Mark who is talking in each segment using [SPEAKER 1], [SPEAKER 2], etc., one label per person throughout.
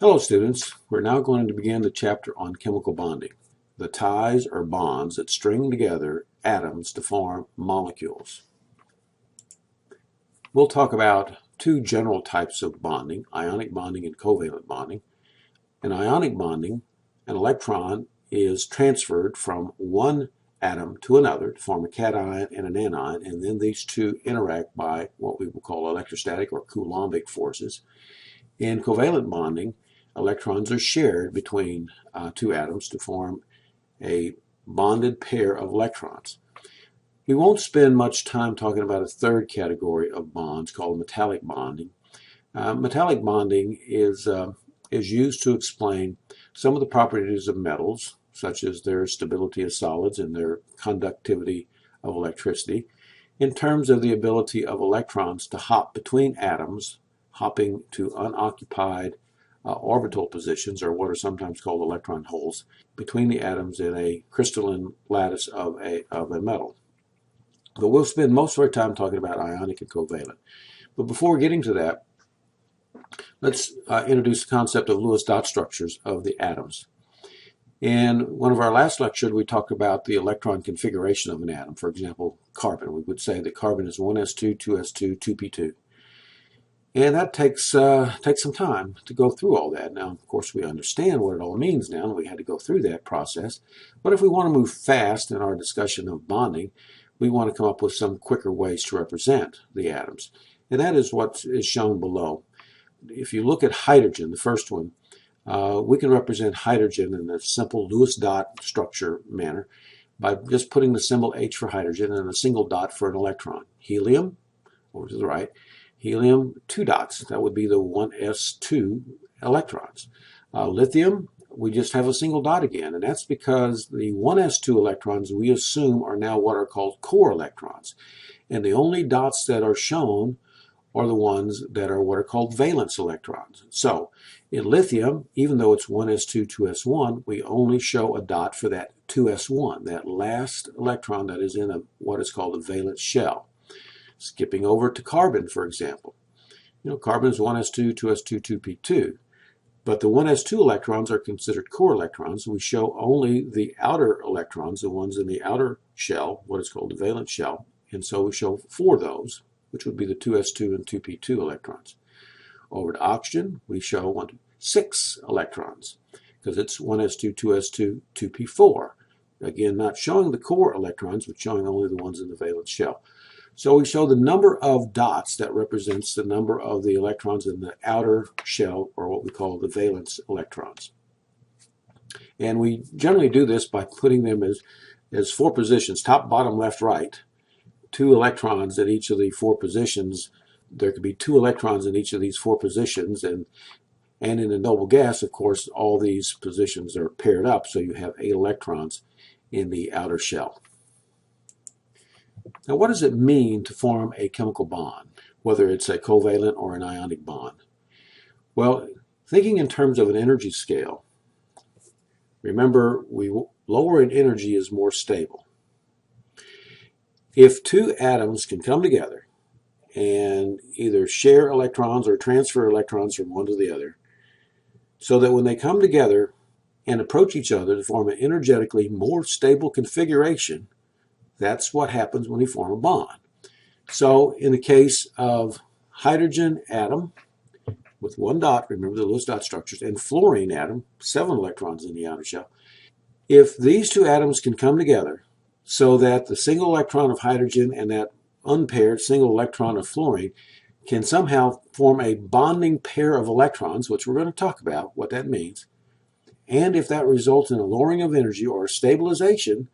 [SPEAKER 1] Hello students, we're now going to begin the chapter on chemical bonding, the ties or bonds that string together atoms to form molecules. We'll talk about two general types of bonding, ionic bonding and covalent bonding. In ionic bonding, an electron is transferred from one atom to another to form a cation and an anion, and then these two interact by what we will call electrostatic or Coulombic forces. In covalent bonding, electrons are shared between two atoms to form a bonded pair of electrons. We won't spend much time talking about a third category of bonds called metallic bonding. Metallic bonding is used to explain some of the properties of metals, such as their stability as solids and their conductivity of electricity, in terms of the ability of electrons to hop between atoms, hopping to unoccupied orbital positions, or what are sometimes called electron holes, between the atoms in a crystalline lattice of a metal. But we'll spend most of our time talking about ionic and covalent. But before getting to that, let's introduce the concept of Lewis dot structures of the atoms. In one of our last lectures, we talked about the electron configuration of an atom. For example, carbon. We would say that carbon is 1s2, 2s2, 2p2. And that takes some time to go through all that. Now, of course, we understand what it all means now, and we had to go through that process. But if we want to move fast in our discussion of bonding, we want to come up with some quicker ways to represent the atoms. And that is what is shown below. If you look at hydrogen, the first one, we can represent hydrogen in a simple Lewis dot structure manner by just putting the symbol H for hydrogen and a single dot for an electron. Helium, over to the right, helium, two dots. That would be the 1s2 electrons. Lithium, we just have a single dot again, and that's because the 1s2 electrons we assume are now what are called core electrons. And the only dots that are shown are the ones that are what are called valence electrons. So in lithium, even though it's 1s2, 2s1, we only show a dot for that 2s1, that last electron that is in what is called a valence shell. Skipping over to carbon, for example. Carbon is 1s2, 2s2, 2p2. But the 1s2 electrons are considered core electrons. We show only the outer electrons, the ones in the outer shell, what is called the valence shell. And so we show 4 of those, which would be the 2s2 and 2p2 electrons. Over to oxygen, we show 6 electrons, because it's 1s2, 2s2, 2p4. Again, not showing the core electrons, but showing only the ones in the valence shell. So we show the number of dots that represents the number of the electrons in the outer shell, or what we call the valence electrons. And we generally do this by putting them as 4 positions, top, bottom, left, right. 2 electrons at each of the 4 positions. There could be 2 electrons in each of these 4 positions, and in a noble gas, of course, all these positions are paired up, so you have 8 electrons in the outer shell. Now, what does it mean to form a chemical bond, whether it's a covalent or an ionic bond? Well, thinking in terms of an energy scale, remember, lower in energy is more stable. If 2 atoms can come together and either share electrons or transfer electrons from one to the other, so that when they come together and approach each other to form an energetically more stable configuration, that's what happens when we form a bond. So in the case of hydrogen atom with 1 dot, remember the Lewis dot structures, and fluorine atom, 7 electrons in the outer shell, if these 2 atoms can come together so that the single electron of hydrogen and that unpaired single electron of fluorine can somehow form a bonding pair of electrons, which we're going to talk about what that means, and if that results in a lowering of energy or a stabilization,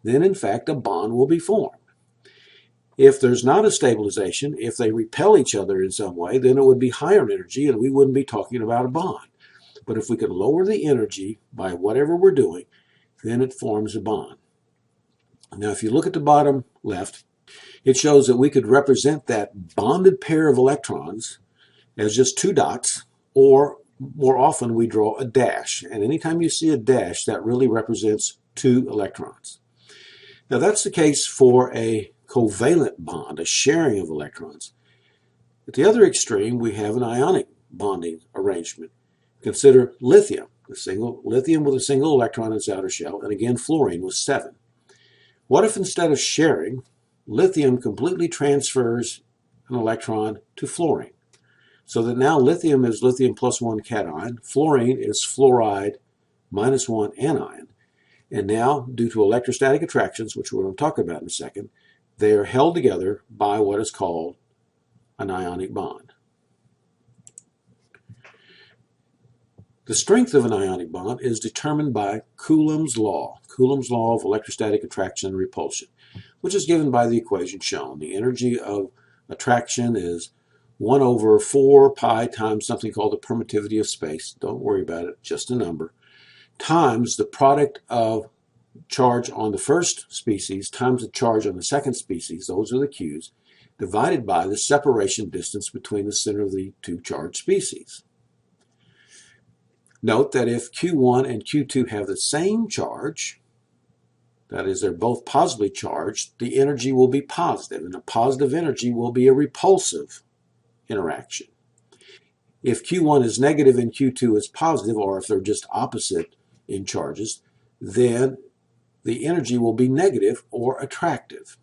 [SPEAKER 1] then in fact a bond will be formed. If there's not a stabilization, if they repel each other in some way, then it would be higher energy and we wouldn't be talking about a bond. But if we could lower the energy by whatever we're doing, then it forms a bond. Now if you look at the bottom left, it shows that we could represent that bonded pair of electrons as just 2 dots, or more often we draw a dash. And anytime you see a dash, that really represents 2 electrons. Now that's the case for a covalent bond, a sharing of electrons. At the other extreme, we have an ionic bonding arrangement. Consider lithium, lithium with a single electron in its outer shell, and again fluorine with 7. What if instead of sharing, lithium completely transfers an electron to fluorine? So that now lithium is lithium plus 1 cation, fluorine is fluoride minus 1 anion. And now, due to electrostatic attractions, which we're going to talk about in a second, they are held together by what is called an ionic bond. The strength of an ionic bond is determined by Coulomb's law of electrostatic attraction and repulsion, which is given by the equation shown. The energy of attraction is 1 over 4 pi times something called the permittivity of space, don't worry about it, just a number, times the product of charge on the first species times the charge on the second species, those are the Q's, divided by the separation distance between the center of the two charged species. Note that if Q1 and Q2 have the same charge, that is, they're both positively charged, the energy will be positive, and a positive energy will be a repulsive interaction. If Q1 is negative and Q2 is positive, or if they're just opposite in charges, then the energy will be negative or attractive.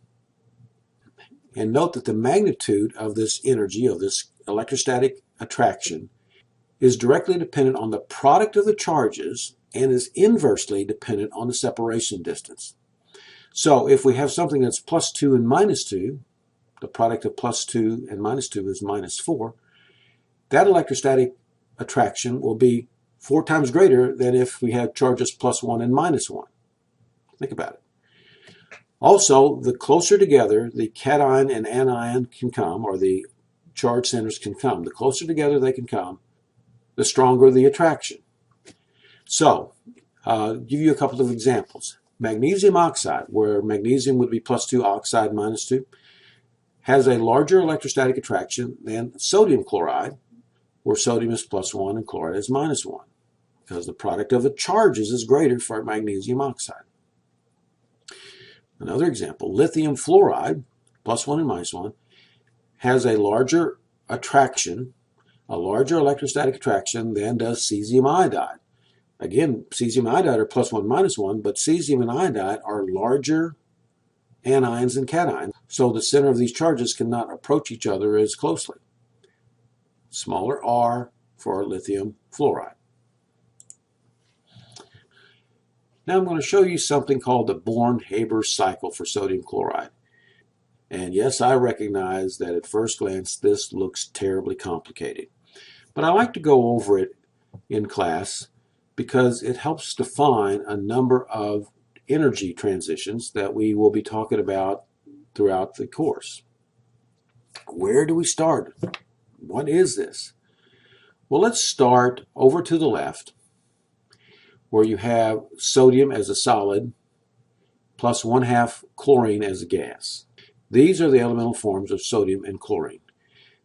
[SPEAKER 1] And note that the magnitude of this energy, of this electrostatic attraction, is directly dependent on the product of the charges and is inversely dependent on the separation distance. So if we have something that's plus 2 and minus 2, the product of plus 2 and minus 2 is minus 4, that electrostatic attraction will be 4 times greater than if we had charges plus 1 and minus 1. Think about it. Also, the closer together the cation and anion can come, or the charge centers can come, the closer together they can come, the stronger the attraction. So, give you a couple of examples. Magnesium oxide, where magnesium would be plus 2, oxide minus 2, has a larger electrostatic attraction than sodium chloride, where sodium is plus 1 and chloride is minus 1, because the product of the charges is greater for magnesium oxide. Another example, lithium fluoride, plus 1 and minus 1, has a larger attraction, a larger electrostatic attraction than does cesium iodide. Again, cesium iodide are plus 1, minus 1, but cesium and iodide are larger anions and cations, so the center of these charges cannot approach each other as closely. Smaller r for lithium fluoride. Now I'm going to show you something called the Born-Haber cycle for sodium chloride. And yes, I recognize that at first glance this looks terribly complicated. But I like to go over it in class because it helps define a number of energy transitions that we will be talking about throughout the course. Where do we start? What is this? Well, let's start over to the left, where you have sodium as a solid plus 1/2 chlorine as a gas. These are the elemental forms of sodium and chlorine.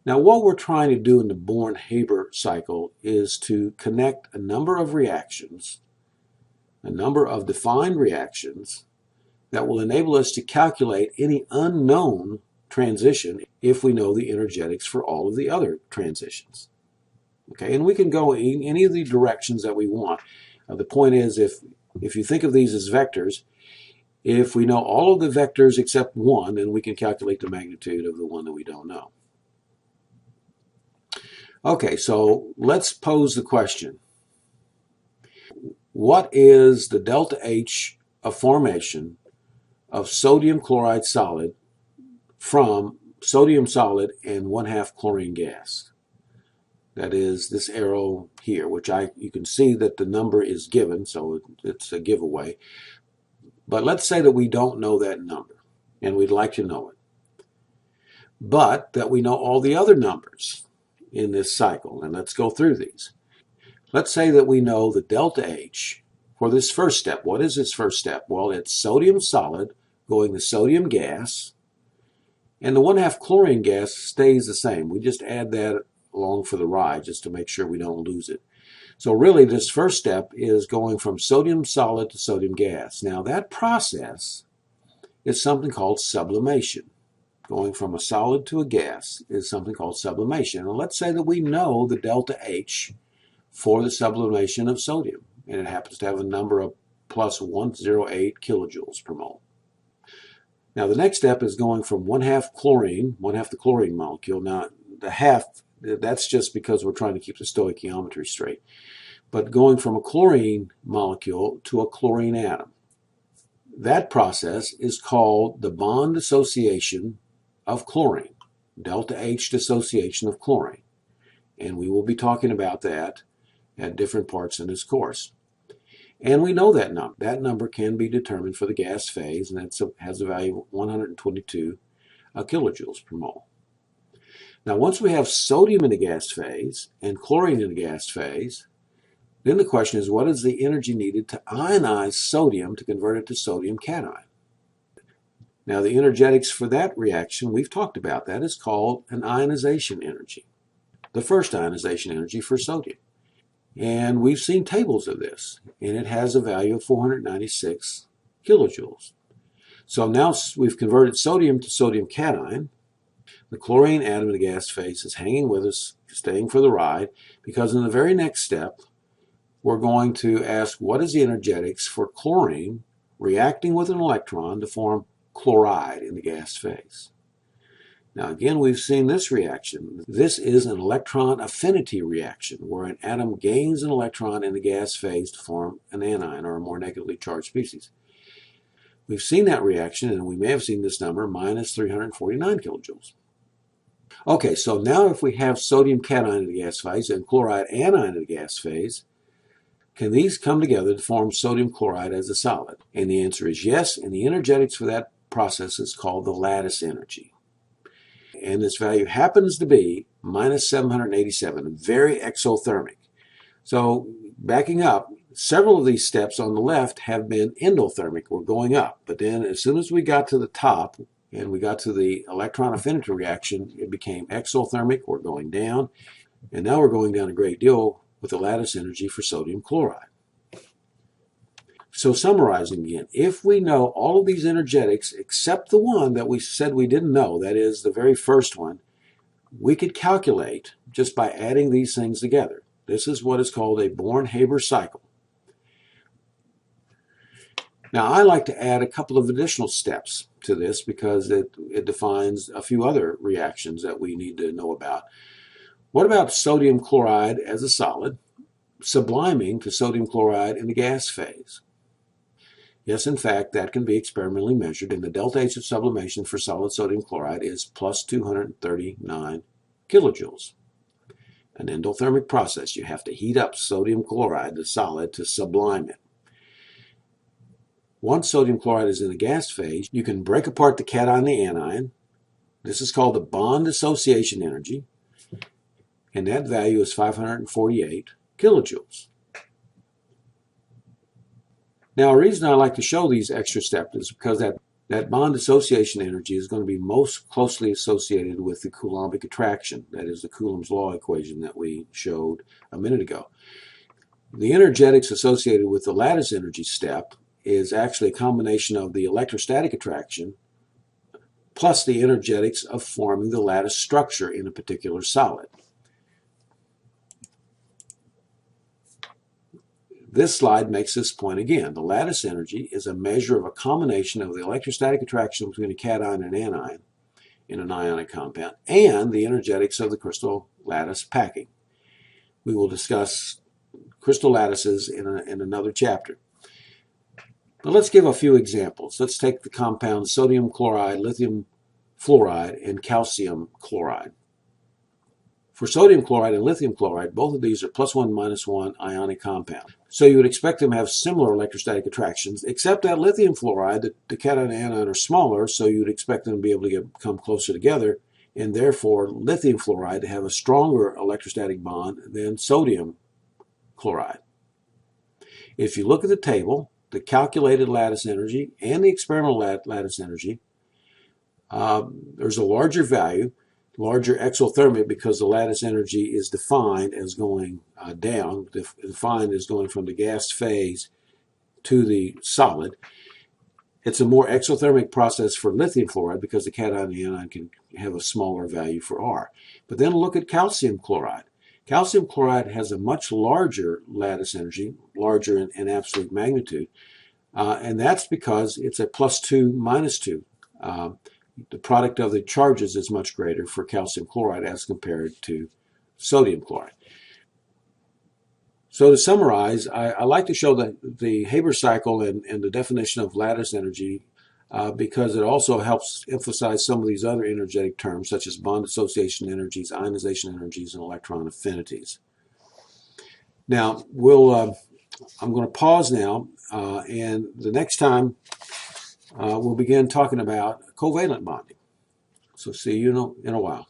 [SPEAKER 1] Now, what we're trying to do in the Born-Haber cycle is to connect a number of reactions, a number of defined reactions that will enable us to calculate any unknown transition if we know the energetics for all of the other transitions. Okay, and we can go in any of the directions that we want. The point is, if you think of these as vectors, if we know all of the vectors except one, then we can calculate the magnitude of the one that we don't know. Okay, so let's pose the question. What is the delta H of formation of sodium chloride solid from sodium solid and 1/2 chlorine gas? That is this arrow here, which you can see that the number is given, so it's a giveaway. But let's say that we don't know that number, and we'd like to know it. But that we know all the other numbers in this cycle, and let's go through these. Let's say that we know the delta H for this first step. What is this first step? Well, it's sodium solid going to sodium gas, and the 1/2 chlorine gas stays the same. We just add that along for the ride just to make sure we don't lose it. So really this first step is going from sodium solid to sodium gas. Now that process is something called sublimation. Going from a solid to a gas is something called sublimation. And let's say that we know the delta H for the sublimation of sodium, and it happens to have a number of plus 108 kilojoules per mole. Now the next step is going from 1/2 chlorine, 1/2 the chlorine molecule. Now the half, that's just because we're trying to keep the stoichiometry straight. But going from a chlorine molecule to a chlorine atom. That process is called the bond dissociation of chlorine, delta H dissociation of chlorine. And we will be talking about that at different parts in this course. And we know that number. That number can be determined for the gas phase, and it has a value of 122 kilojoules per mole. Now, once we have sodium in the gas phase and chlorine in the gas phase, then the question is, what is the energy needed to ionize sodium to convert it to sodium cation? Now, the energetics for that reaction, we've talked about that, is called an ionization energy, the first ionization energy for sodium. And we've seen tables of this, and it has a value of 496 kilojoules. So now we've converted sodium to sodium cation. The chlorine atom in the gas phase is hanging with us, staying for the ride, because in the very next step, we're going to ask what is the energetics for chlorine reacting with an electron to form chloride in the gas phase. Now again, we've seen this reaction. This is an electron affinity reaction where an atom gains an electron in the gas phase to form an anion, or a more negatively charged species. We've seen that reaction, and we may have seen this number, minus 349 kilojoules. Okay, so now if we have sodium cation in the gas phase and chloride anion in the gas phase, can these come together to form sodium chloride as a solid? And the answer is yes, and the energetics for that process is called the lattice energy. And this value happens to be minus 787, very exothermic. So backing up, several of these steps on the left have been endothermic. We're going up. But then as soon as we got to the top and we got to the electron affinity reaction, it became exothermic. We're going down. And now we're going down a great deal with the lattice energy for sodium chloride. So summarizing again, if we know all of these energetics except the one that we said we didn't know, that is the very first one, we could calculate just by adding these things together. This is what is called a Born-Haber cycle. Now I like to add a couple of additional steps to this because it defines a few other reactions that we need to know about. What about sodium chloride as a solid, subliming to sodium chloride in the gas phase? Yes, in fact, that can be experimentally measured, and the delta H of sublimation for solid sodium chloride is plus 239 kilojoules. An endothermic process. You have to heat up sodium chloride, the solid, to sublime it. Once sodium chloride is in the gas phase, you can break apart the cation and the anion. This is called the bond dissociation energy, and that value is 548 kilojoules. Now, a reason I like to show these extra steps is because that bond dissociation energy is going to be most closely associated with the Coulombic attraction. That is the Coulomb's law equation that we showed a minute ago. The energetics associated with the lattice energy step is actually a combination of the electrostatic attraction plus the energetics of forming the lattice structure in a particular solid. This slide makes this point again. The lattice energy is a measure of a combination of the electrostatic attraction between a cation and anion in an ionic compound and the energetics of the crystal lattice packing. We will discuss crystal lattices in another chapter. But let's give a few examples. Let's take the compounds sodium chloride, lithium fluoride, and calcium chloride. For sodium chloride and lithium chloride, both of these are +1 -1 ionic compounds. So you would expect them to have similar electrostatic attractions, except that lithium fluoride, the cation and anion are smaller, so you'd expect them to be able to come closer together, and therefore lithium fluoride to have a stronger electrostatic bond than sodium chloride. If you look at the table, the calculated lattice energy and the experimental lattice energy, there's a larger value, larger exothermic, because the lattice energy is defined as going down, defined as going from the gas phase to the solid. It's a more exothermic process for lithium fluoride because the cation and the anion can have a smaller value for R. But then look at calcium chloride. Calcium chloride has a much larger lattice energy, larger in absolute magnitude, and that's because it's a +2 -2. The product of the charges is much greater for calcium chloride as compared to sodium chloride. So to summarize, I like to show the Haber cycle and the definition of lattice energy because it also helps emphasize some of these other energetic terms such as bond association energies, ionization energies, and electron affinities. Now, I'm going to pause now, and the next time we'll begin talking about covalent bonding. So see you in a while.